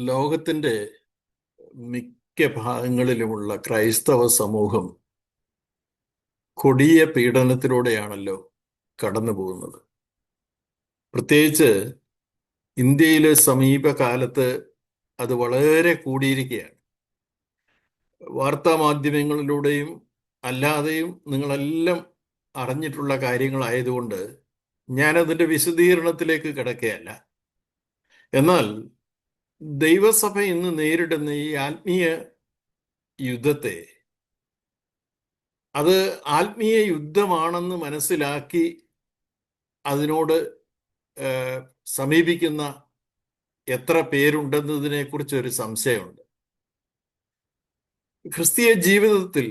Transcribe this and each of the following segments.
ലോകത്തിൻ്റെ മിക്ക ഭാഗങ്ങളിലുമുള്ള ക്രൈസ്തവ സമൂഹം കൊടിയ പീഡനത്തിലൂടെയാണല്ലോ കടന്നു പോകുന്നത്. പ്രത്യേകിച്ച് ഇന്ത്യയിലെ സമീപകാലത്ത് അത് വളരെ കൂടിയിരിക്കുകയാണ്. വാർത്താ മാധ്യമങ്ങളിലൂടെയും അല്ലാതെയും നിങ്ങളെല്ലാം അറിഞ്ഞിട്ടുള്ള കാര്യങ്ങളായതുകൊണ്ട് ഞാനതിൻ്റെ വിശദീകരണത്തിലേക്ക് കിടക്കുകയല്ല. എന്നാൽ ദൈവസഭ ഇന്ന് നേരിടുന്ന ഈ ആത്മീയ യുദ്ധത്തെ അത് ആത്മീയ യുദ്ധമാണെന്ന് മനസ്സിലാക്കി അതിനോട് സമീപിക്കുന്ന എത്ര പേരുണ്ടെന്നതിനെ കുറിച്ച് ഒരു സംശയമുണ്ട്. ക്രിസ്തീയ ജീവിതത്തിൽ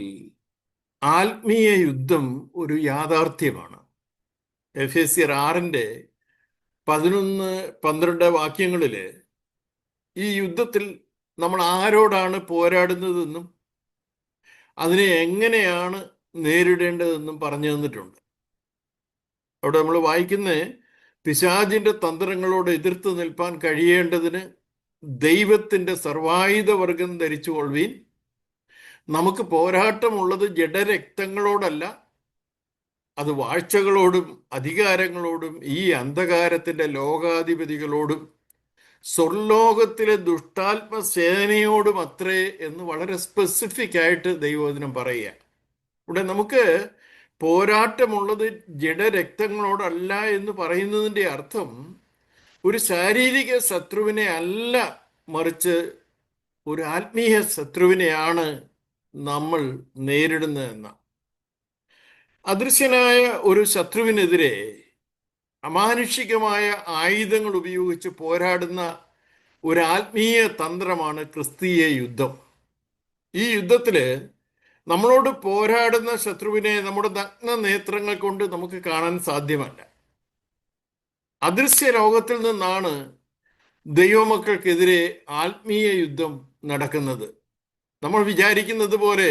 ആത്മീയ യുദ്ധം ഒരു യാഥാർത്ഥ്യമാണ്. എഫേസ്യർ 6:11-12 വാക്യങ്ങളിൽ ഈ യുദ്ധത്തിൽ നമ്മൾ ആരോടാണ് പോരാടുന്നതെന്നും അതിനെ എങ്ങനെയാണ് നേരിടേണ്ടതെന്നും പറഞ്ഞു തന്നിട്ടുണ്ട്. അവിടെ നമ്മൾ വായിക്കുന്ന പിശാചിന്റെ തന്ത്രങ്ങളോട് എതിർത്ത് നിൽപ്പാൻ കഴിയേണ്ടതിന് ദൈവത്തിൻ്റെ സർവായുധവർഗം ധരിച്ചു കൊള്ളുവീൻ. നമുക്ക് പോരാട്ടമുള്ളത് ജഡരക്തങ്ങളോടല്ല, അത് വാഴ്ചകളോടും അധികാരങ്ങളോടും ഈ അന്ധകാരത്തിൻ്റെ ലോകാധിപതികളോടും സ്വർലോകത്തിലെ ദുഷ്ടാത്മസേനയോടും അത്രേ എന്ന് വളരെ സ്പെസിഫിക് ആയിട്ട് ദൈവവചനം പറയുക. ഇവിടെ നമുക്ക് പോരാട്ടമുള്ളത് ജഡരക്തങ്ങളോടല്ല എന്ന് പറയുന്നതിൻ്റെ അർത്ഥം ഒരു ശാരീരിക ശത്രുവിനെ അല്ല, മറിച്ച് ഒരു ആത്മീയ ശത്രുവിനെയാണ് നമ്മൾ നേരിടുന്നതെന്ന. അദൃശ്യനായ ഒരു ശത്രുവിനെതിരെ അമാനുഷികമായ ആയുധങ്ങൾ ഉപയോഗിച്ച് പോരാടുന്ന ഒരു ആത്മീയ തന്ത്രമാണ് ക്രിസ്തീയ യുദ്ധം. ഈ യുദ്ധത്തിൽ നമ്മളോട് പോരാടുന്ന ശത്രുവിനെ നമ്മുടെ നഗ്ന നേത്രങ്ങൾ കൊണ്ട് നമുക്ക് കാണാൻ സാധ്യമല്ല. അദൃശ്യ ലോകത്തിൽ നിന്നാണ് ദൈവമക്കൾക്കെതിരെ ആത്മീയ യുദ്ധം നടക്കുന്നത്. നമ്മൾ വിചാരിക്കുന്നത് പോലെ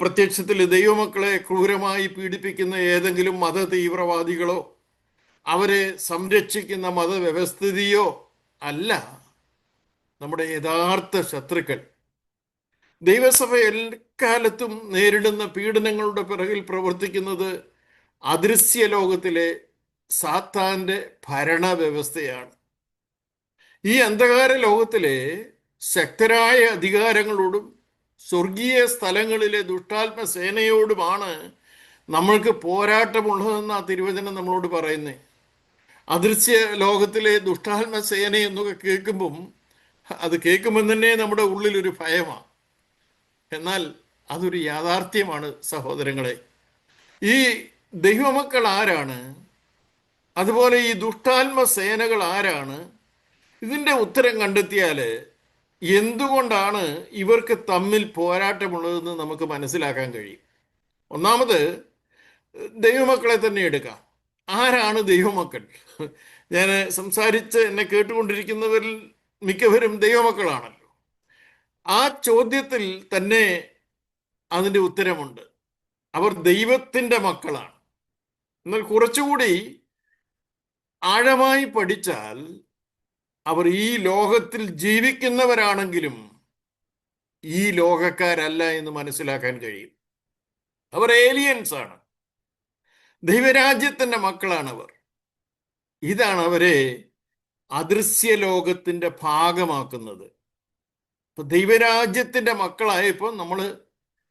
പ്രത്യക്ഷത്തിൽ ദൈവമക്കളെ ക്രൂരമായി പീഡിപ്പിക്കുന്ന ഏതെങ്കിലും മത തീവ്രവാദികളോ അവരെ സംരക്ഷിക്കുന്ന മതവ്യവസ്ഥിതിയോ അല്ല നമ്മുടെ യഥാർത്ഥ ശത്രുക്കൾ. ദൈവസഭ എക്കാലത്തും നേരിടുന്ന പീഡനങ്ങളുടെ പിറകിൽ പ്രവർത്തിക്കുന്നത് അദൃശ്യ ലോകത്തിലെ സാത്താന്റെ ഭരണവ്യവസ്ഥയാണ്. ഈ അന്ധകാര ലോകത്തിലെ ശക്തരായ അധികാരങ്ങളോടും സ്വർഗീയ സ്ഥലങ്ങളിലെ ദുഷ്ടാത്മസേനയോടുമാണ് നമ്മൾക്ക് പോരാട്ടമുള്ളതെന്ന് ആ തിരുവചനം നമ്മളോട് പറയുന്നത്. അദൃശ്യ ലോകത്തിലെ ദുഷ്ടാത്മസേന എന്നൊക്കെ കേൾക്കുമ്പം അത് കേൾക്കുമ്പോൾ തന്നെ നമ്മുടെ ഉള്ളിലൊരു ഭയമാണ്. എന്നാൽ അതൊരു യാഥാർത്ഥ്യമാണ് സഹോദരങ്ങളെ. ഈ ദൈവമക്കൾ ആരാണ്? അതുപോലെ ഈ ദുഷ്ടാത്മസേനകൾ ആരാണ്? ഇതിൻ്റെ ഉത്തരം കണ്ടെത്തിയാൽ എന്തുകൊണ്ടാണ് ഇവർക്ക് തമ്മിൽ പോരാട്ടമുള്ളതെന്ന് നമുക്ക് മനസ്സിലാക്കാൻ കഴിയും. ഒന്നാമത് ദൈവമക്കളെ തന്നെ എടുക്കാം. ആരാണ് ദൈവമക്കൾ? ഞാൻ സംസാരിച്ച് എന്നെ കേട്ടുകൊണ്ടിരിക്കുന്നവരിൽ മിക്കവരും ദൈവമക്കളാണല്ലോ. ആ ചോദ്യത്തിൽ തന്നെ അതിൻ്റെ ഉത്തരമുണ്ട്. അവർ ദൈവത്തിൻ്റെ മക്കളാണ്. എന്നാൽ കുറച്ചുകൂടി ആഴമായി പഠിച്ചാൽ അവർ ഈ ലോകത്തിൽ ജീവിക്കുന്നവരാണെങ്കിലും ഈ ലോകക്കാരല്ല എന്ന് മനസ്സിലാക്കാൻ കഴിയും. അവർ ഏലിയൻസ് ആണ്, ദൈവരാജ്യത്തിൻ്റെ മക്കളാണവർ. ഇതാണ് അവരെ അദൃശ്യ ലോകത്തിൻ്റെ ഭാഗമാക്കുന്നത്. ഇപ്പൊ ദൈവരാജ്യത്തിൻ്റെ മക്കളായപ്പോൾ നമ്മൾ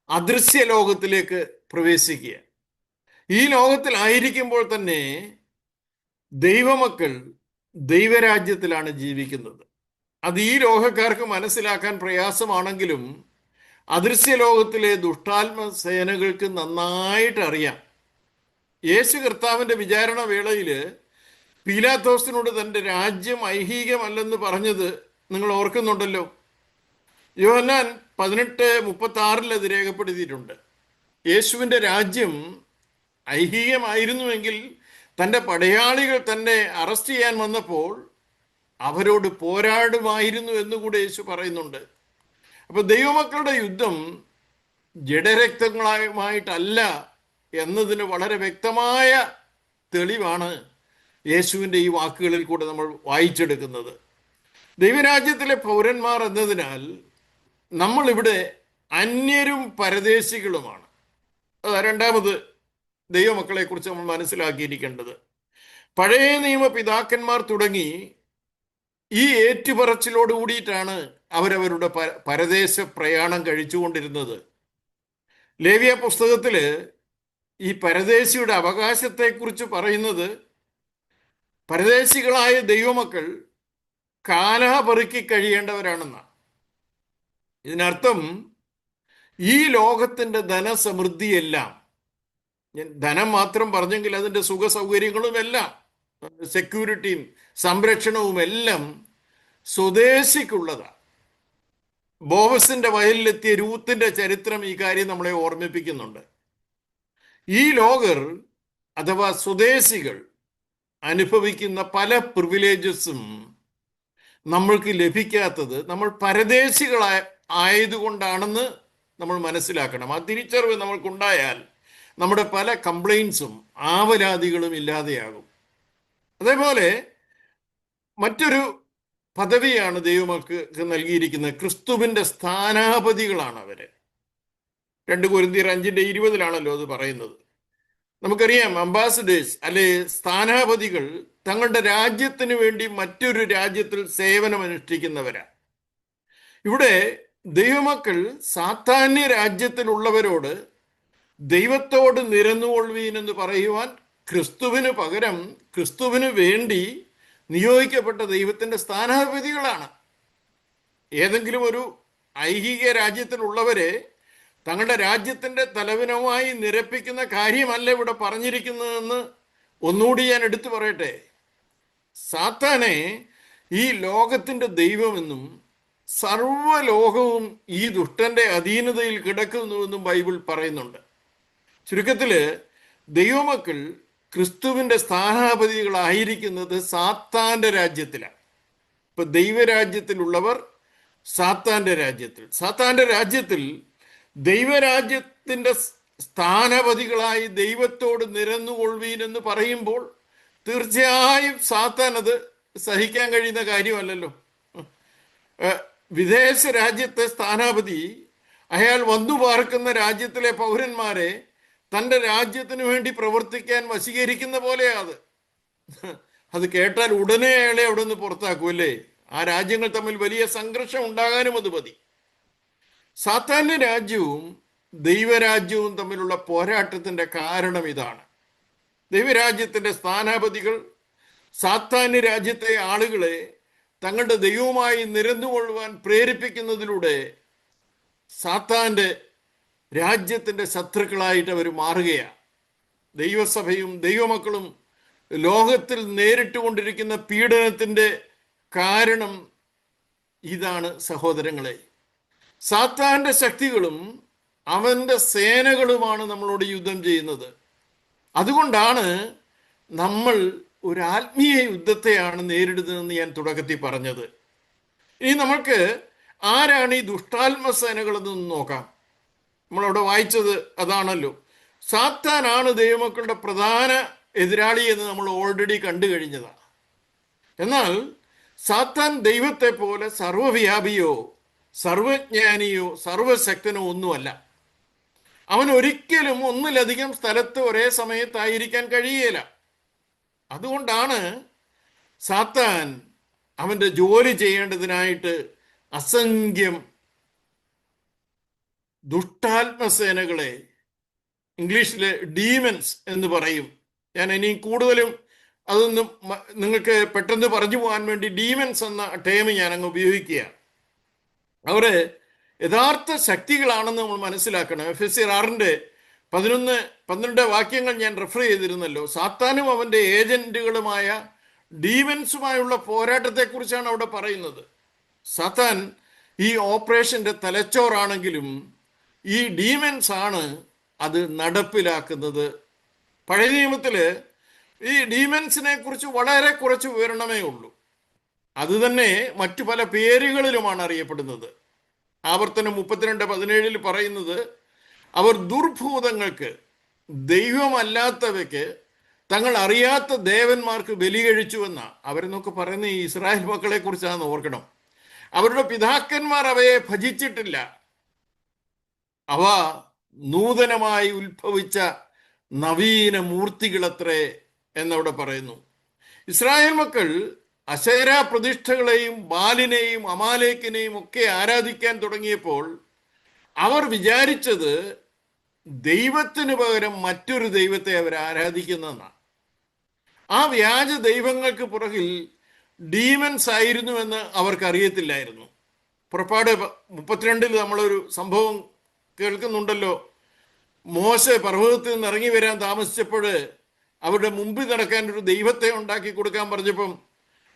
അദൃശ്യ ലോകത്തിലേക്ക് പ്രവേശിക്കുക. ഈ ലോകത്തിലായിരിക്കുമ്പോൾ തന്നെ ദൈവമക്കൾ ദൈവരാജ്യത്തിലാണ് ജീവിക്കുന്നത്. അത് ഈ ലോകക്കാർക്ക് മനസ്സിലാക്കാൻ പ്രയാസമാണെങ്കിലും അദൃശ്യ ലോകത്തിലെ ദുഷ്ടാത്മസേനകൾക്ക് നന്നായിട്ട് അറിയാം. യേശു കർത്താവിൻ്റെ വിചാരണ വേളയിൽ പീലാത്തോസിനോട് തൻ്റെ രാജ്യം ഐഹികമല്ലെന്ന് പറഞ്ഞത് നിങ്ങൾ ഓർക്കുന്നുണ്ടല്ലോ. യോഹന്നാൻ 18:36 അത് രേഖപ്പെടുത്തിയിട്ടുണ്ട്. യേശുവിൻ്റെ രാജ്യം ഐഹികമായിരുന്നുവെങ്കിൽ തൻ്റെ പടയാളികൾ തന്നെ അറസ്റ്റ് ചെയ്യാൻ വന്നപ്പോൾ അവരോട് പോരാടുമായിരുന്നു എന്നുകൂടെ യേശു പറയുന്നുണ്ട്. അപ്പോൾ ദൈവമക്കളുടെ യുദ്ധം ജഡരക്തങ്ങളുമായിട്ടല്ല എന്നതിന് വളരെ വ്യക്തമായ തെളിവാണ് യേശുവിൻ്റെ ഈ വാക്കുകളിൽ കൂടെ നമ്മൾ വായിച്ചെടുക്കുന്നത്. ദൈവരാജ്യത്തിലെ പൗരന്മാർ എന്നതിനാൽ നമ്മളിവിടെ അന്യരും പരദേശികളുമാണ്. അതാ രണ്ടാമത് ദൈവമക്കളെ കുറിച്ച് നമ്മൾ മനസ്സിലാക്കിയിരിക്കേണ്ടത്. പഴയ നിയമ പിതാക്കന്മാർ തുടങ്ങി ഈ ഏറ്റുപറച്ചിലോട് കൂടിയിട്ടാണ് അവരവരുടെ പരദേശ പ്രയാണം കഴിച്ചുകൊണ്ടിരുന്നത്. ലേവ്യ പുസ്തകത്തില് ഈ പരദേശിയുടെ അവകാശത്തെക്കുറിച്ച് പറയുന്നത് പരദേശികളായ ദൈവമക്കൾ കാലാപെറുക്കി കഴിയേണ്ടവരാണെന്നാണ്. ഇതിനർത്ഥം ഈ ലോകത്തിൻ്റെ ധനസമൃദ്ധിയെല്ലാം, ഞാൻ ധനം മാത്രം പറഞ്ഞെങ്കിൽ അതിൻ്റെ സുഖ സൗകര്യങ്ങളും എല്ലാം, സെക്യൂരിറ്റിയും സംരക്ഷണവും എല്ലാം സ്വദേശിക്കുള്ളതാണ്. ബോവസിന്റെ വയലിലെത്തിയ രൂത്തിന്റെ ചരിത്രം ഈ കാര്യം നമ്മളെ ഓർമ്മിപ്പിക്കുന്നുണ്ട്. ഈ ലോകർ അഥവാ സ്വദേശികൾ അനുഭവിക്കുന്ന പല പ്രിവിലേജസും നമ്മൾക്ക് ലഭിക്കാത്തത് നമ്മൾ ആയതുകൊണ്ടാണെന്ന് നമ്മൾ മനസ്സിലാക്കണം. ആ തിരിച്ചറിവ് നമ്മൾക്കുണ്ടായാൽ നമ്മുടെ പല കംപ്ലൈൻസും ആവലാതികളും ഇല്ലാതെയാകും. അതേപോലെ മറ്റൊരു പദവിയാണ് ദൈവമക്കൾക്ക് നൽകിയിരിക്കുന്നത്. ക്രിസ്തുവിന്റെ സ്ഥാനാപതികളാണ് അവര്. 2 കൊരിന്ത്യർ 5:20 അത് പറയുന്നത്. നമുക്കറിയാം, അംബാസഡേഴ്സ് അല്ലെ സ്ഥാനാപതികൾ തങ്ങളുടെ രാജ്യത്തിന് വേണ്ടി മറ്റൊരു രാജ്യത്തിൽ സേവനമനുഷ്ഠിക്കുന്നവരാ. ഇവിടെ ദൈവമക്കൾ സാത്താന്യ രാജ്യത്തിലുള്ളവരോട് ദൈവത്തോട് നിരന്നുകൊള്ളുവീൻ എന്ന് പറയുവാൻ ക്രിസ്തുവിന് പകരം ക്രിസ്തുവിന് വേണ്ടി നിയോഗിക്കപ്പെട്ട ദൈവത്തിന്റെ സ്ഥാനാപതികളാണ്. ഏതെങ്കിലും ഒരു ഐഹിക രാജ്യത്തിലുള്ളവരെ തങ്ങളുടെ രാജ്യത്തിന്റെ തലവനുമായി നിരപ്പിക്കുന്ന കാര്യമല്ല ഇവിടെ പറഞ്ഞിരിക്കുന്നതെന്ന് ഒന്നുകൂടി ഞാൻ എടുത്തു പറയട്ടെ. സാത്താനെ ഈ ലോകത്തിന്റെ ദൈവമെന്നും സർവ്വലോകവും ഈ ദുഷ്ടന്റെ അധീനതയിൽ കിടക്കുന്നുവെന്നും ബൈബിൾ പറയുന്നുണ്ട്. ചുരുക്കത്തില് ദൈവമക്കൾ ക്രിസ്തുവിന്റെ സ്ഥാനാപതികളായിരിക്കുന്നത് സാത്താന്റെ രാജ്യത്തിലാണ്. ഇപ്പൊ ദൈവരാജ്യത്തിലുള്ളവർ സാത്താന്റെ രാജ്യത്തിൽ ദൈവരാജ്യത്തിന്റെ സ്ഥാനപതികളായി ദൈവത്തോട് നിരന്നുകൊള്ളുവീൻ എന്ന് പറയുമ്പോൾ തീർച്ചയായും സാത്താൻ അത് സഹിക്കാൻ കഴിയുന്ന കാര്യമല്ലല്ലോ. വിദേശ രാജ്യത്തെ സ്ഥാനാപതി അയാൾ വന്നു പാർക്കുന്ന രാജ്യത്തിലെ പൗരന്മാരെ തൻ്റെ രാജ്യത്തിന് വേണ്ടി പ്രവർത്തിക്കാൻ വശീകരിക്കുന്ന പോലെയാണ് അത് കേട്ടാൽ ഉടനെ അയാളെ അവിടെ നിന്ന് പുറത്താക്കുമല്ലേ. ആ രാജ്യങ്ങൾ തമ്മിൽ വലിയ സംഘർഷം ഉണ്ടാകാനും അത് മതി. സാത്താന്യ രാജ്യവും ദൈവരാജ്യവും തമ്മിലുള്ള പോരാട്ടത്തിന്റെ കാരണം ഇതാണ്. ദൈവരാജ്യത്തിന്റെ സ്ഥാനാപതികൾ സാത്താന്യ രാജ്യത്തെ ആളുകളെ തങ്ങളുടെ ദൈവവുമായി നിരന്നുകൊള്ളുവാൻ പ്രേരിപ്പിക്കുന്നതിലൂടെ സാത്താന്റെ രാജ്യത്തിന്റെ ശത്രുക്കളായിട്ട് അവർ മാറുകയാണ്. ദൈവസഭയും ദൈവമക്കളും ലോകത്തിൽ നേരിട്ടുകൊണ്ടിരിക്കുന്ന പീഡനത്തിന്റെ കാരണം ഇതാണ് സഹോദരങ്ങളെ. സാത്താന്റെ ശക്തികളും അവന്റെ സേനകളുമാണ് നമ്മളോട് യുദ്ധം ചെയ്യുന്നത്. അതുകൊണ്ടാണ് നമ്മൾ ഒരു ആത്മീയ യുദ്ധത്തെയാണ് നേരിടുന്നതെന്ന് ഞാൻ തുടക്കത്തിൽ പറഞ്ഞത്. ഇനി നമുക്ക് ആരാണ് ഈ ദുഷ്ടാത്മസേനകളെന്ന് നോക്കാം. നമ്മളവിടെ വായിച്ചത് അതാണല്ലോ. സാത്താനാണ് ദൈവമക്കളുടെ പ്രധാന എതിരാളി എന്ന് നമ്മൾ ഓൾറെഡി കണ്ടു കഴിഞ്ഞതാണ്. എന്നാൽ സാത്താൻ ദൈവത്തെ പോലെ സർവ്വവ്യാപിയോ സർവജ്ഞാനിയോ സർവശക്തനോ ഒന്നുമല്ല. അവൻ ഒരിക്കലും ഒന്നിലധികം സ്ഥലത്ത് ഒരേ സമയത്തായിരിക്കാൻ കഴിയുകയില്ല. അതുകൊണ്ടാണ് സാത്താൻ അവന്റെ ജോലി ചെയ്യേണ്ടതിനായിട്ട് അസംഖ്യം ദുഷ്ടാത്മസേനകളെ, ഇംഗ്ലീഷില് ഡീമൻസ് എന്ന് പറയും. ഞാൻ ഇനി കൂടുതലും അതൊന്നും നിങ്ങൾക്ക് പെട്ടെന്ന് പറഞ്ഞു പോകാൻ വേണ്ടി ഡീമൻസ് എന്ന ടേം ഞാൻ അങ്ങ് ഉപയോഗിക്കുക. അവര് യഥാർത്ഥ ശക്തികളാണെന്ന് നമ്മൾ മനസ്സിലാക്കണം. എഫെസ്യർ 6:11-12 വാക്യങ്ങൾ ഞാൻ റെഫർ ചെയ്തിരുന്നല്ലോ. സാത്താനും അവന്റെ ഏജന്റുകളുമായ ഡീമൻസുമായുള്ള പോരാട്ടത്തെക്കുറിച്ചാണ് അവിടെ പറയുന്നത്. സാത്താൻ ഈ ഓപ്പറേഷന്റെ തലച്ചോറാണെങ്കിലും ഈ ഡീമൻസ് ആണ് അത് നടപ്പിലാക്കുന്നത്. പഴയ നിയമത്തില് ഈ ഡീമൻസിനെ കുറിച്ച് വളരെ കുറച്ച് വിവരണമേ ഉള്ളൂ. അത് തന്നെ മറ്റു പല പേരുകളിലുമാണ് അറിയപ്പെടുന്നത്. ആവർത്തനം 32:17 പറയുന്നത് അവർ ദുർഭൂതങ്ങൾക്ക്, ദൈവമല്ലാത്തവയ്ക്ക് തങ്ങൾ അറിയാത്ത ദേവന്മാർക്ക് ബലി കഴിച്ചുവെന്ന അവരെന്നൊക്കെ പറയുന്ന ഈ ഇസ്രായേൽ മക്കളെ കുറിച്ചാണ് ഓർക്കണം. അവരുടെ പിതാക്കന്മാർ അവയെ ഭജിച്ചിട്ടില്ല. അവ നൂതനമായി ഉത്ഭവിച്ച നവീന മൂർത്തികളത്രേ എന്നവിടെ പറയുന്നു. ഇസ്രായേൽ മക്കൾ അശേരാ പ്രതിഷ്ഠകളെയും ബാലിനെയും അമാലേക്കിനെയും ഒക്കെ ആരാധിക്കാൻ തുടങ്ങിയപ്പോൾ അവർ വിചാരിച്ചത് ദൈവത്തിന് പകരം മറ്റൊരു ദൈവത്തെ അവർ ആരാധിക്കുന്നതെന്നാണ്. ആ വ്യാജ ദൈവങ്ങൾക്ക് പുറകിൽ ഡീമൻസ് ആയിരുന്നുവെന്ന് അവർക്കറിയത്തില്ലായിരുന്നു. പുറപ്പാട് 32 നമ്മളൊരു സംഭവം കേൾക്കുന്നുണ്ടല്ലോ. മോശെ പർവ്വതത്തിൽ നിന്ന് ഇറങ്ങി വരാൻ താമസിച്ചപ്പോൾ അവരുടെ മുമ്പിൽ നടക്കാൻ ഒരു ദൈവത്തെ ഉണ്ടാക്കി കൊടുക്കാൻ പറഞ്ഞപ്പം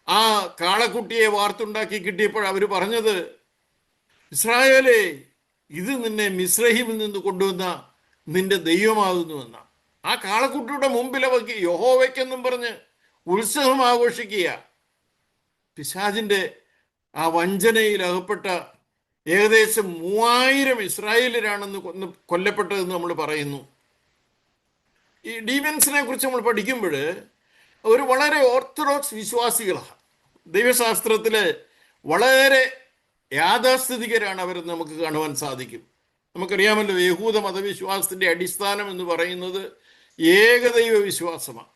ആ കാളക്കുട്ടിയെ വാർത്തുണ്ടാക്കി കിട്ടിയപ്പോൾ അവർ പറഞ്ഞത്, ഇസ്രായേലേ, ഇത് നിന്നെ മിസ്രൈമിൽ നിന്ന് കൊണ്ടുവന്ന നിന്റെ ദൈവമാകുന്നുവെന്ന. ആ കാളക്കുട്ടിയുടെ മുമ്പിൽ അവർക്ക് യഹോവയ്ക്കെന്നും പറഞ്ഞ് ഉത്സവം ആഘോഷിക്കുക. പിശാചിന്റെ ആ വഞ്ചനയിൽ അകപ്പെട്ട ഏകദേശം 3000 ഇസ്രായേലരാണെന്ന് കൊല്ലപ്പെട്ടതെന്ന് നമ്മൾ പറയുന്നു. ഈ ഡീമൻസിനെ കുറിച്ച് നമ്മൾ പഠിക്കുമ്പോൾ അവർ വളരെ ഓർത്തഡോക്സ് വിശ്വാസികളാണ്. ദൈവശാസ്ത്രത്തില് വളരെ യാഥാസ്ഥിതികരാണ് അവരെന്ന് നമുക്ക് കാണുവാൻ സാധിക്കും. നമുക്കറിയാമല്ലോ, യഹൂദ മതവിശ്വാസത്തിന്റെ അടിസ്ഥാനം എന്ന് പറയുന്നത് ഏകദൈവ വിശ്വാസമാണ്.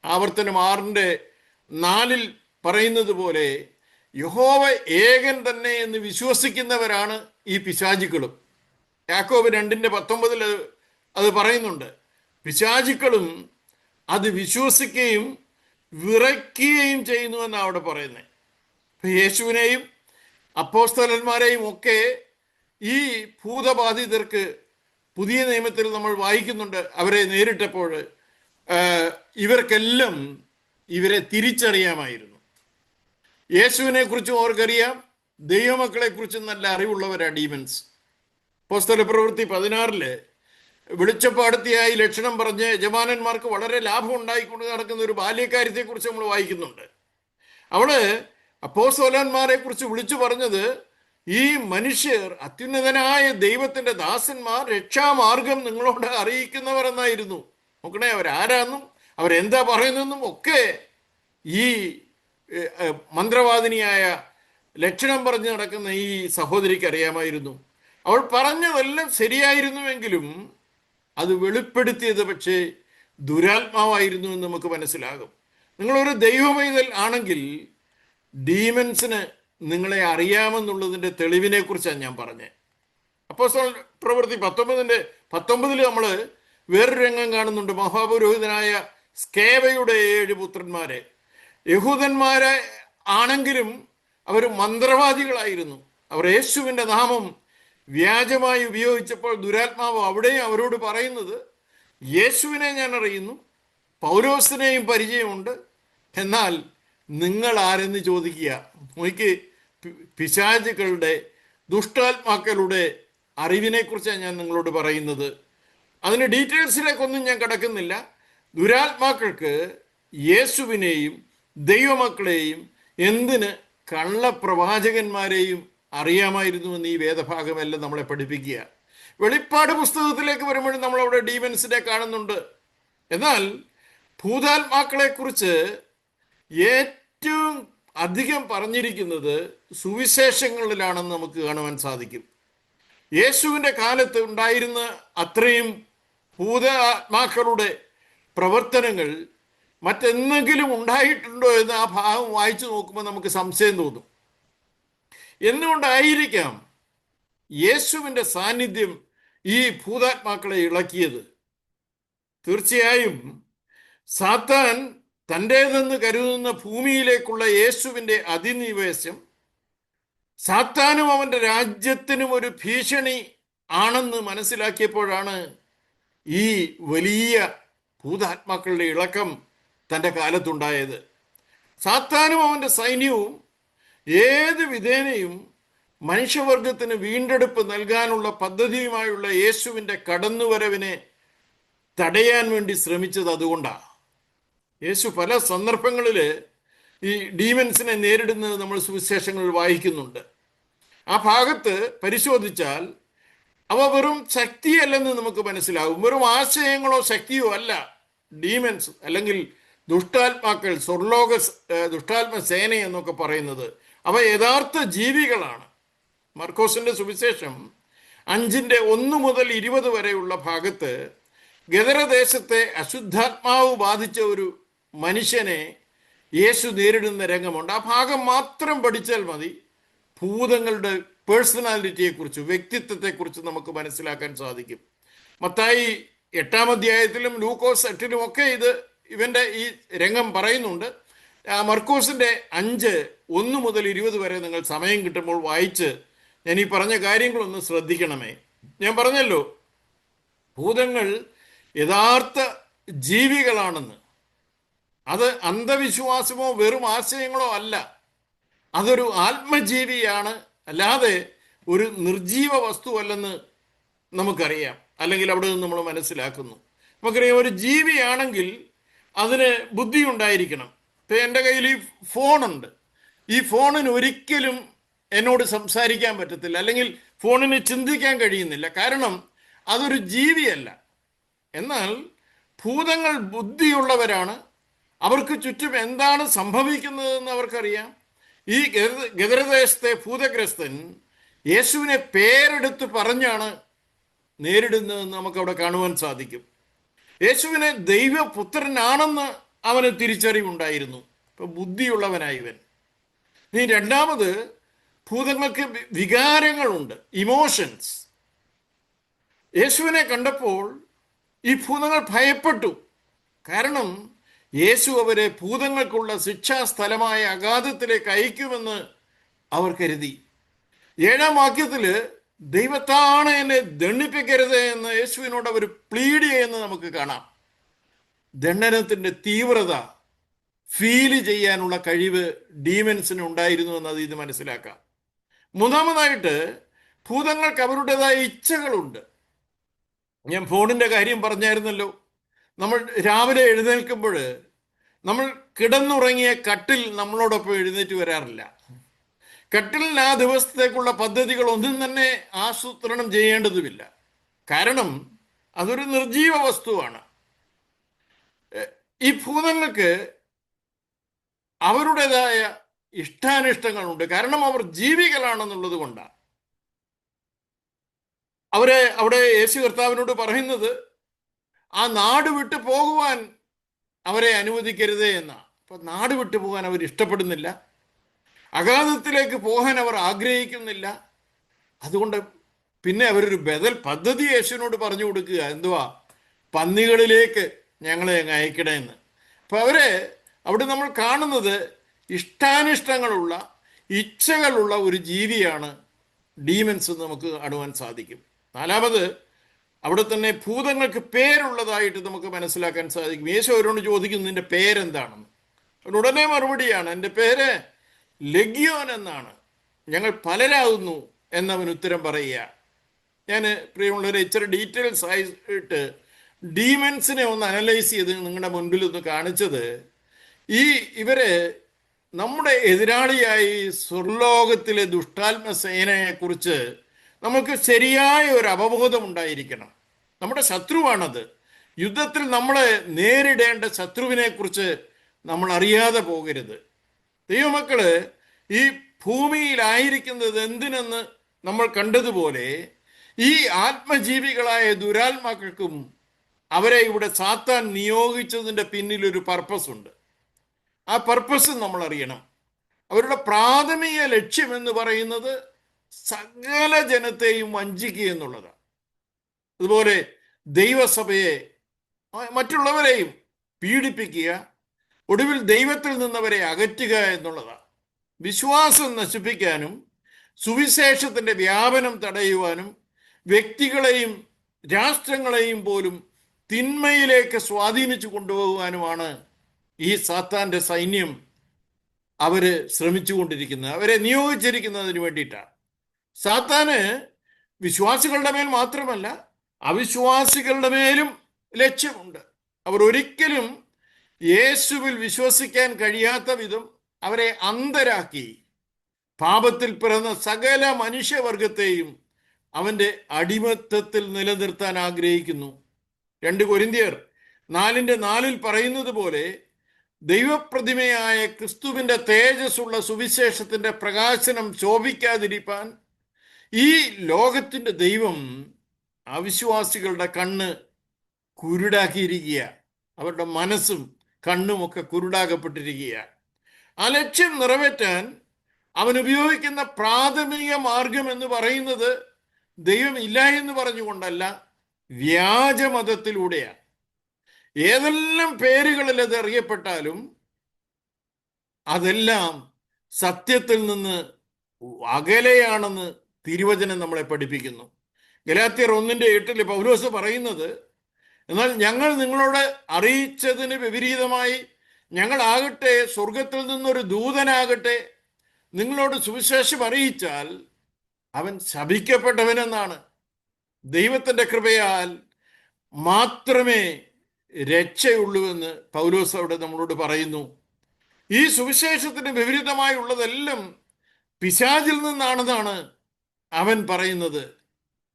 ആവർത്തനം 6:4 പറയുന്നത് പോലെ യഹോവ ഏകൻ തന്നെ എന്ന് വിശ്വസിക്കുന്നവരാണ് ഈ പിശാചുക്കളും. യാക്കോബ് 2:19 അത് പറയുന്നുണ്ട്. പിശാചുക്കളും അത് വിശ്വസിക്കുകയും വിറയ്ക്കുകയും ചെയ്യുന്നുവെന്നാണ് അവിടെ പറയുന്നത്. യേശുവിനെയും അപ്പോസ്തലന്മാരെയും ഒക്കെ ഈ ഭൂതബാധിതർക്ക് പുതിയ നിയമത്തിൽ നമ്മൾ വായിക്കുന്നുണ്ട്. അവരെ നേരിട്ടപ്പോൾ ഇവർക്കെല്ലാം ഇവരെ തിരിച്ചറിയാമായിരുന്നു. യേശുവിനെ കുറിച്ചും അവർക്കറിയാം, ദൈവമക്കളെ കുറിച്ചും നല്ല അറിവുള്ളവരാ ഡീമൻസ്. അപ്പോസ്തല പ്രവൃത്തി 16 വെളിച്ചപ്പാടത്തിയായി ലക്ഷണം പറഞ്ഞ് യജമാനന്മാർക്ക് വളരെ ലാഭം ഉണ്ടായിക്കൊണ്ട് നടക്കുന്ന ഒരു ബാല്യക്കാര്യത്തെ കുറിച്ച് നമ്മൾ വായിക്കുന്നുണ്ട്. അവള് അപ്പോസ്തലന്മാരെ കുറിച്ച് വിളിച്ചു പറഞ്ഞത്, ഈ മനുഷ്യർ അത്യുന്നതനായ ദൈവത്തിന്റെ ദാസന്മാർ, രക്ഷാമാർഗം നിങ്ങളോട് അറിയിക്കുന്നവർ എന്നായിരുന്നു. നോക്കണേ, അവരാരാന്നും അവരെന്താ പറയുന്നെന്നും ഒക്കെ ഈ മന്ത്രവാദിനിയായ ലക്ഷണം പറഞ്ഞ് നടക്കുന്ന ഈ സഹോദരിക്ക് അറിയാമായിരുന്നു. അവൾ പറഞ്ഞതെല്ലാം ശരിയായിരുന്നുവെങ്കിലും അത് വെളിപ്പെടുത്തിയത് പക്ഷേ ദുരാത്മാവായിരുന്നു എന്ന് നമുക്ക് മനസ്സിലാകും. നിങ്ങളൊരു ദൈവമൈതൽ ആണെങ്കിൽ ഡീമൻസിന് നിങ്ങളെ അറിയാമെന്നുള്ളതിൻ്റെ തെളിവിനെ കുറിച്ചാണ് ഞാൻ പറഞ്ഞത്. അപ്പോസ്തല പ്രവൃത്തി 19 നമ്മൾ വേറൊരു രംഗം കാണുന്നുണ്ട്. മഹാപുരോഹിതനായ സ്കേവയുടെ 7 പുത്രന്മാരെ, യഹൂദന്മാരെ ആണെങ്കിലും അവർ മന്ത്രവാദികളായിരുന്നു. അവർ യേശുവിൻ്റെ നാമം വ്യാജമായി ഉപയോഗിച്ചപ്പോൾ ദുരാത്മാവ് അവിടെയും അവരോട് പറയുന്നത്, യേശുവിനെ ഞാൻ അറിയുന്നു, പൗലോസിനെയും പരിചയമുണ്ട്, എന്നാൽ നിങ്ങൾ ആരെന്ന് ചോദിക്കുക. നോക്കി, പിശാചുക്കളുടെ ദുഷ്ടാത്മാക്കളുടെ അറിവിനെക്കുറിച്ചാണ് ഞാൻ നിങ്ങളോട് പറയുന്നത്. അതിന് ഡീറ്റെയിൽസിലേക്കൊന്നും ഞാൻ കിടക്കുന്നില്ല. ദുരാത്മാക്കൾക്ക് യേശുവിനെയും ദൈവമക്കളെയും എന്തിന് കള്ളപ്രവാചകന്മാരെയും അറിയാമായിരുന്നുവെന്ന് ഈ വേദഭാഗമെല്ലാം നമ്മളെ പഠിപ്പിക്കുക. വെളിപ്പാട് പുസ്തകത്തിലേക്ക് വരുമ്പോഴും നമ്മളവിടെ ഡീമൻസിനെ കാണുന്നുണ്ട്. എന്നാൽ ഭൂതാത്മാക്കളെ കുറിച്ച് ഏറ്റവും അധികം പറഞ്ഞിരിക്കുന്നത് സുവിശേഷങ്ങളിലാണെന്ന് നമുക്ക് കാണുവാൻ സാധിക്കും. യേശുവിൻ്റെ കാലത്ത് ഉണ്ടായിരുന്ന അത്രയും ഭൂതാത്മാക്കളുടെ പ്രവർത്തനങ്ങൾ മറ്റെന്തെങ്കിലും ഉണ്ടായിട്ടുണ്ടോ എന്ന് ആ ഭാഗം വായിച്ചു നോക്കുമ്പോൾ നമുക്ക് സംശയം തോന്നും. എന്തുകൊണ്ടായിരിക്കാം യേശുവിൻ്റെ സാന്നിധ്യം ഈ ഭൂതാത്മാക്കളെ ഇളക്കിയത്? തീർച്ചയായും സാത്താൻ തൻ്റേതെന്ന് കരുതുന്ന ഭൂമിയിലേക്കുള്ള യേശുവിൻ്റെ അതിനിവേശം സാത്താനും അവൻ്റെ രാജ്യത്തിനും ഒരു ഭീഷണി ആണെന്ന് മനസ്സിലാക്കിയപ്പോഴാണ് ഈ വലിയ ഭൂതാത്മാക്കളുടെ ഇളക്കം തൻ്റെ കാലത്തുണ്ടായത്. സാത്താനും അവൻ്റെ സൈന്യവും ഏത് വിധേനയും മനുഷ്യവർഗത്തിന് വീണ്ടെടുപ്പ് നൽകാനുള്ള പദ്ധതിയുമായുള്ള യേശുവിൻ്റെ കടന്നുവരവിനെ തടയാൻ വേണ്ടി ശ്രമിച്ചത് അതുകൊണ്ടാണ്. യേശു പല സന്ദർഭങ്ങളിൽ ഈ ഡീമൻസിനെ നേരിടുന്നത് നമ്മൾ സുവിശേഷങ്ങളിൽ വായിക്കുന്നുണ്ട്. ആ ഭാഗത്ത് പരിശോധിച്ചാൽ അവ വെറും ശക്തിയല്ലെന്ന് നമുക്ക് മനസ്സിലാകും. വെറും ആശയങ്ങളോ ശക്തിയോ അല്ല. ഡീമൻസ് അല്ലെങ്കിൽ ദുഷ്ടാത്മാക്കൾ, ദുഷ്ടാത്മ സേന എന്നൊക്കെ പറയുന്നത്, അവ യഥാർത്ഥ ജീവികളാണ്. മർക്കോസിന്റെ സുവിശേഷം 5:1 മുതൽ 20 വരെയുള്ള ഭാഗത്ത് ഗദരദേശത്തെ അശുദ്ധാത്മാവ് ബാധിച്ച ഒരു മനുഷ്യനെ യേശു നേരിടുന്ന രംഗമുണ്ട്. ആ ഭാഗം മാത്രം പഠിച്ചാൽ മതി ഭൂതങ്ങളുടെ പേഴ്സണാലിറ്റിയെക്കുറിച്ച്, വ്യക്തിത്വത്തെക്കുറിച്ച് നമുക്ക് മനസ്സിലാക്കാൻ സാധിക്കും. മത്തായി 8-ാം അധ്യായത്തിലും ലൂക്കോസ് 8-ലും ഒക്കെ ഇവന്റെ ഈ രംഗം പറയുന്നുണ്ട്. മർക്കോസിന്റെ 5:1 മുതൽ 20 വരെ നിങ്ങൾ സമയം കിട്ടുമ്പോൾ വായിച്ച് ഞാൻ ഈ പറഞ്ഞ കാര്യങ്ങളൊന്ന് ശ്രദ്ധിക്കണമേ. ഞാൻ പറഞ്ഞല്ലോ, ഭൂതങ്ങൾ യഥാർത്ഥ ജീവികളാണെന്ന്. അത് അന്ധവിശ്വാസമോ വെറും ആശയങ്ങളോ അല്ല. അതൊരു ആത്മജീവിയാണ്, അല്ലാതെ ഒരു നിർജീവ വസ്തുവല്ലെന്ന് നമുക്കറിയാം. അല്ലെങ്കിൽ അവിടെ നിന്ന് നമ്മൾ മനസ്സിലാക്കുന്നു. നമുക്കറിയാം, ഒരു ജീവിയാണെങ്കിൽ അതിന് ബുദ്ധി ഉണ്ടായിരിക്കണം. ഇപ്പം എൻ്റെ കയ്യിൽ ഈ ഫോണുണ്ട്. ഈ ഫോണിന് ഒരിക്കലും എന്നോട് സംസാരിക്കാൻ പറ്റത്തില്ല, അല്ലെങ്കിൽ ഫോണിന് ചിന്തിക്കാൻ കഴിയുന്നില്ല. കാരണം അതൊരു ജീവിയല്ല. എന്നാൽ ഭൂതങ്ങൾ ബുദ്ധിയുള്ളവരാണ്. അവർക്ക് ചുറ്റും എന്താണ് സംഭവിക്കുന്നതെന്ന് അവർക്കറിയാം. ഈ ഗദരദേശത്തെ ഭൂതഗ്രസ്തൻ യേശുവിനെ പേരെടുത്ത് പറഞ്ഞാണ് നേരിടുന്നതെന്ന് നമുക്കവിടെ കാണുവാൻ സാധിക്കും. യേശുവിനെ ദൈവപുത്രനാണെന്ന് അവന് തിരിച്ചറിവുണ്ടായിരുന്നു. ഇപ്പൊ ബുദ്ധിയുള്ളവനായി ഇവൻ. ഇനി രണ്ടാമത്, ഭൂതങ്ങൾക്ക് വികാരങ്ങളുണ്ട്, ഇമോഷൻസ്. യേശുവിനെ കണ്ടപ്പോൾ ഈ ഭൂതങ്ങൾ ഭയപ്പെട്ടു. കാരണം യേശു അവരെ ഭൂതങ്ങൾക്കുള്ള ശിക്ഷാസ്ഥലമായ അഗാധത്തിലേക്ക് അയക്കുമെന്ന് അവർ കരുതി. 7-ാം വാക്യത്തില് ദൈവത്താണ് എന്നെ ദണ്ഡിപ്പിക്കരുത് എന്ന് യേശുവിനോട് അവർ പ്ലീഡ് ചെയ്യുന്നത് നമുക്ക് കാണാം. ദണ്ഡനത്തിന്റെ തീവ്രത ഫീൽ ചെയ്യാനുള്ള കഴിവ് ഡീമൻസിന് ഉണ്ടായിരുന്നു എന്നത് ഇത് മനസ്സിലാക്കാം. മൂന്നാമതായിട്ട്, ഭൂതങ്ങൾക്ക് അവരുടേതായ ഇച്ഛകളുണ്ട്. ഞാൻ ഫോണിന്റെ കാര്യം പറഞ്ഞായിരുന്നല്ലോ. നമ്മൾ രാവിലെ എഴുന്നേൽക്കുമ്പോൾ നമ്മൾ കിടന്നുറങ്ങിയ കട്ടിൽ നമ്മളോടൊപ്പം എഴുന്നേറ്റ് വരാറില്ല. കട്ടിലിന് ആ ദിവസത്തേക്കുള്ള പദ്ധതികൾ ഒന്നും തന്നെ ആസൂത്രണം ചെയ്യേണ്ടതുമില്ല. കാരണം അതൊരു നിർജീവ വസ്തുവാണ്. ഈ ഭൂതങ്ങൾക്ക് അവരുടേതായ ഇഷ്ടാനിഷ്ടങ്ങളുണ്ട്. കാരണം അവർ ജീവികളാണെന്നുള്ളത് കൊണ്ടാണ്. അവിടെ യേശു കർത്താവിനോട് പറയുന്നത് ആ നാട് വിട്ടു പോകുവാൻ അവരെ അനുവദിക്കരുതേ എന്നാണ്. അപ്പൊ നാട് വിട്ടു പോകാൻ അവർ ഇഷ്ടപ്പെടുന്നില്ല. അഗാധത്തിലേക്ക് പോകാൻ അവർ ആഗ്രഹിക്കുന്നില്ല. അതുകൊണ്ട് പിന്നെ അവരൊരു ബദൽ പദ്ധതി യേശുവിനോട് പറഞ്ഞു കൊടുക്കുക. എന്തുവാ? പന്നികളിലേക്ക് ഞങ്ങളെ അങ്ങ് അയക്കണമെന്ന്. അപ്പൊ അവിടെ നമ്മൾ കാണുന്നത് ഇഷ്ടാനിഷ്ടങ്ങളുള്ള, ഇച്ഛകളുള്ള ഒരു ജീവിയാണ് ഡീമൻസ് എന്ന് നമുക്ക് കാണുവാൻ സാധിക്കും. നാലാമത്, അവിടെ തന്നെ ഭൂതങ്ങൾക്ക് പേരുള്ളതായിട്ട് നമുക്ക് മനസ്സിലാക്കാൻ സാധിക്കും. യേശു അവരോട് ചോദിക്കുന്നു, നിന്റെ പേരെന്താണെന്ന്. ഉടനെ മറുപടിയാണ്, എൻ്റെ പേര് ലഗ്യോൻ എന്നാണ്, ഞങ്ങൾ പലരാകുന്നു എന്നവൻ ഉത്തരം പറയുക. ഞാൻ പ്രിയമുള്ളവരെ ഇച്ചിരി ഡീറ്റെയിൽസ് ആയിട്ട് ഡീമൻസിനെ ഒന്ന് അനലൈസ് ചെയ്ത് നിങ്ങളുടെ മുൻപിൽ ഒന്ന് കാണിച്ചത്, ഇവര് നമ്മുടെ എതിരാളിയായി സ്വർലോകത്തിലെ ദുഷ്ടാത്മസേനയെക്കുറിച്ച് നമുക്ക് ശരിയായ ഒരു അവബോധം ഉണ്ടായിരിക്കണം. നമ്മുടെ ശത്രുവാണത്. യുദ്ധത്തിൽ നമ്മളെ നേരിടേണ്ട ശത്രുവിനെ കുറിച്ച് നമ്മൾ അറിയാതെ പോകരുത്. ദൈവമക്കള് ഈ ഭൂമിയിലായിരിക്കുന്നത് എന്തിനെന്ന് നമ്മൾ കണ്ടതുപോലെ ഈ ആത്മജീവികളായ ദുരാത്മാക്കൾക്കും അവരെ ഇവിടെ സാത്താൻ നിയോഗിച്ചതിൻ്റെ പിന്നിലൊരു പർപ്പസ് ഉണ്ട്. ആ പർപ്പസ് നമ്മൾ അറിയണം. അവരുടെ പ്രാഥമിക ലക്ഷ്യം എന്ന് പറയുന്നത് സകല ജനത്തെയും വഞ്ചിക്കുക എന്നുള്ളതാണ്. അതുപോലെ ദൈവസഭയെ, മറ്റുള്ളവരെയും പീഡിപ്പിക്കുക, ഒടുവിൽ ദൈവത്തിൽ നിന്നവരെ അകറ്റുക എന്നുള്ളതാണ്. വിശ്വാസം നശിപ്പിക്കാനും സുവിശേഷത്തിന്റെ വ്യാപനം തടയുവാനും വ്യക്തികളെയും രാഷ്ട്രങ്ങളെയും പോലും തിന്മയിലേക്ക് സ്വാധീനിച്ചു കൊണ്ടുപോകുവാനുമാണ് ഈ സാത്താന്റെ സൈന്യം അവര് ശ്രമിച്ചുകൊണ്ടിരിക്കുന്നത്, അവരെ നിയോഗിച്ചിരിക്കുന്നതിന് വേണ്ടിയിട്ടാണ്. സാത്താന് വിശ്വാസികളുടെ മേൽ മാത്രമല്ല അവിശ്വാസികളുടെ മേലും ലക്ഷ്യമുണ്ട്. അവർ ഒരിക്കലും യേശുവിൽ വിശ്വസിക്കാൻ കഴിയാത്ത വിധം അവരെ അന്ധരാക്കി പാപത്തിൽ പിറന്ന സകല മനുഷ്യവർഗത്തെയും അവന്റെ അടിമത്തത്തിൽ നിലനിർത്താൻ ആഗ്രഹിക്കുന്നു. 2 കൊരിന്ത്യർ 4:4 പറയുന്നത് പോലെ ദൈവപ്രതിമയായ ക്രിസ്തുവിന്റെ തേജസ്സുള്ള സുവിശേഷത്തിന്റെ പ്രകാശനം ശോഭിക്കാതിരിപ്പാൻ ഈ ലോകത്തിന്റെ ദൈവം അവിശ്വാസികളുടെ കണ്ണ് കുരുടാക്കിയിരിക്കുക. അവരുടെ മനസ്സും കണ്ണുമൊക്കെ കുരുടാകപ്പെട്ടിരിക്കുക. ആ ലക്ഷ്യം നിറവേറ്റാൻ അവൻ ഉപയോഗിക്കുന്ന പ്രാഥമിക മാർഗം എന്ന് പറയുന്നത് ദൈവം ഇല്ല എന്ന് പറഞ്ഞുകൊണ്ടല്ല, വ്യാജമതത്തിലൂടെയാണ്. ഏതെല്ലാം പേരുകളിൽ അത് അറിയപ്പെട്ടാലും അതെല്ലാം സത്യത്തിൽ നിന്ന് അകലെയാണെന്ന് തിരുവചനം നമ്മളെ പഠിപ്പിക്കുന്നു. ഗലാത്യർ 1:8 പൗലോസ് പറയുന്നത്, എന്നാൽ ഞങ്ങൾ നിങ്ങളോട് അറിയിച്ചതിന് വിപരീതമായി ഞങ്ങളാകട്ടെ സ്വർഗത്തിൽ നിന്നൊരു ദൂതനാകട്ടെ നിങ്ങളോട് സുവിശേഷം അറിയിച്ചാൽ അവൻ ശപിക്കപ്പെട്ടവനെന്നാണ്. ദൈവത്തിന്റെ കൃപയാൽ മാത്രമേ രക്ഷയുള്ളൂവെന്ന് പൗലോസ് അവിടെ നമ്മളോട് പറയുന്നു. ഈ സുവിശേഷത്തിന് വിപരീതമായുള്ളതെല്ലാം പിശാചിൽ നിന്നാണെന്നാണ് അവൻ പറയുന്നത്.